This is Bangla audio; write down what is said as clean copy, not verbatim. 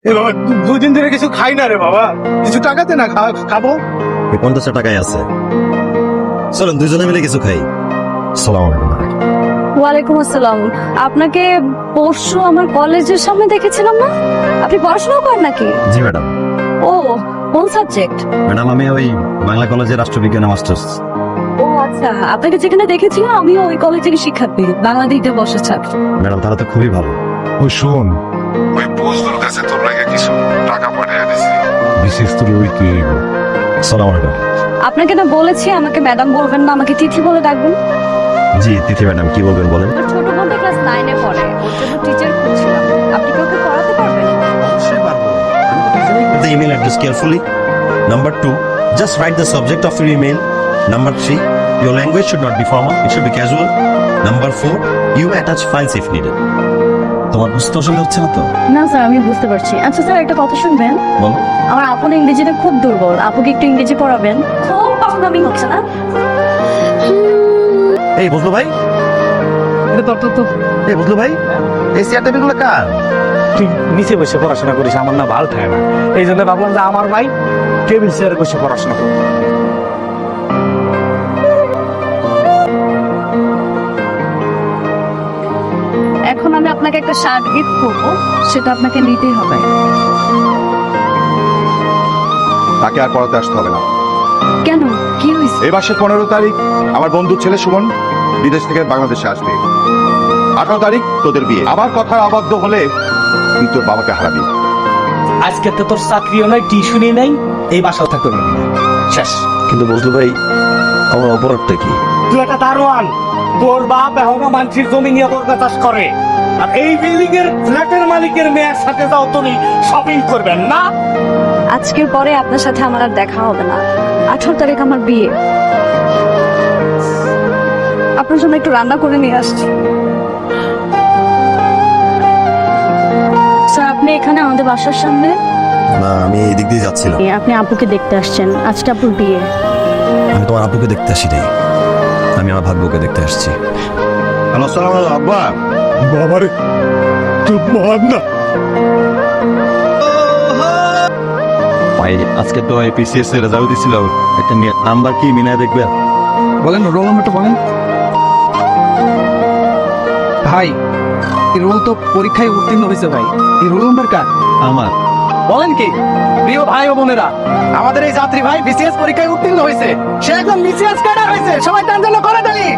এ বাবা, দুদিন ধরে কিছু খাই না রে বাবা, কিছু টাকাতে না খাবো। 50 টাকায় আছে, চলুন দুজনে মিলে কিছু খাই। সালাম আলাইকুম। ওয়ালাইকুম আসসালাম। আপনাকে পরশু আমার কলেজের সামনে দেখেছিলাম না? আপনি পড়াশোনা করেন নাকি? জি ম্যাডাম। ও, কোন সাবজেক্ট? ম্যাডাম আমি ওই বাংলা কলেজের রাষ্ট্রবিজ্ঞানে মাস্টার্স। ও আচ্ছা, আপনাকে যেখানে দেখেছিলাম আমিও ওই কলেজের শিক্ষার্থী, বাংলা দিতে বসে ছাত্র। ম্যাডাম তাহলে তো খুবই ভালো। ওই শোন, ওই বন্ধুর কাছে তোর লাগে কিছু টাকা পাঠিয়ে দিছি, বিশেষ তোর ওই কে। সালাম আলাইকুম। আপনাকে না বলেছি আমাকে ম্যাডাম বলবেন না, আমাকে তিথি বলে ডাকবেন। জি তিথি ম্যাডাম, কি বলবেন বলেন। আমার ছোট বোনটা ক্লাস 9 এ পড়ে, ওর জন্য টিচার খুঁজছিলাম। আপনি কি ওকে পড়াতে পারবেন? অবশ্যই পারবো। The email address carefully. Number 2, just write the subject of your email. Number 3, your language should not be formal, it should be casual. Number 4, you attach files if needed. তোমার বুঝতে অসুবিধা হচ্ছে না তো? না স্যার, আমি বুঝতে পারছি। আচ্ছা স্যার, একটা কথা শুনবেন। বলো। আমার আপু না ইংরেজিতে খুব দুর্বল, আপুকে একটু ইংরেজি পড়াবেন। খুব পাগলামি হচ্ছে না? এই বুঝলো ভাই, এটা তো এই বুঝলো ভাই, এই চেয়ার টেবিলগুলো কার? তুই নিচে বসে পড়াশোনা করিস, আমার না ভালো থাকে না, এই জন্য ভাবলাম যে আমার ভাই টেবিল চেয়ারে বসে পড়াশোনা করবো। এখন আমি আপনাকে একটা শার্ট গিফট করবো, সেটা আপনাকে নিতেই হবে। তাকে আর পড়াতে আসতে হবে না। কেন, কি হয়েছে? এই মাসের 15 তারিখ আমার বন্ধুর ছেলে সুমন বিদেশ থেকে বাংলাদেশে আসবে। 18 তারিখ তোদের বিয়ে। আমার কথা আবদ্ধ হলে তুই তোর বাবাকে হারাবি। আজকে তো তোর চাকরিও নাই, টিউশনই নাই, এই বাসাও থাকতে পারবি না, শেষ। কিন্তু বুঝলো ভাই, আমার অপরাধটা কি? তুই একটা দারোয়ান, তোর বাপ এখনো মানুষের জমি নিয়ে বর্গা চাষ করে, আর এই বিল্ডিং এর ফ্ল্যাটের মালিকের মেয়ের সাথে যাও তুমি শপিং করবেন না। আজকের পরে আপনার সাথে আমার আর দেখা হবে না। 18 তারিখ আমার বিয়ে। আপনার জন্য একটু রান্না করে নিয়ে আসছি। স্যার, আপনি এখানে আমাদের বাসার সামনে? না, আমি এই দিক দিয়ে যাচ্ছিলাম। আপনি আপুকে দেখতে আসছেন, আজকে আপুর বিয়ে। আমি তোমার আপুকে দেখতে আসি নাই, আমি আমার ভাগ্যকে দেখতে আসছি। হ্যালো, সালাম আলাইকুম আব্বা। বাবারে, তুই মহান না। ভাই আজকে তো পিসিএস এর রেজাল্ট দিছিল, একটা নাম্বার কি মিনায় দেখবে? বলেন, রোল নাম্বারটা বলেন। ভাই, এই রোল তো পরীক্ষায় উত্তীর্ণ হয়েছে ভাই। এই রোল নাম্বার কার? আমার। বলেন কি? প্রিয় ভাই ও বোনেরা, আমাদের এই যাত্রী ভাই বিসিএস পরীক্ষায় উত্তীর্ণ হয়েছে। সে একদম বিসিএস ক্যাডার হয়েছে। সবাই তার জন্য করে দেলি।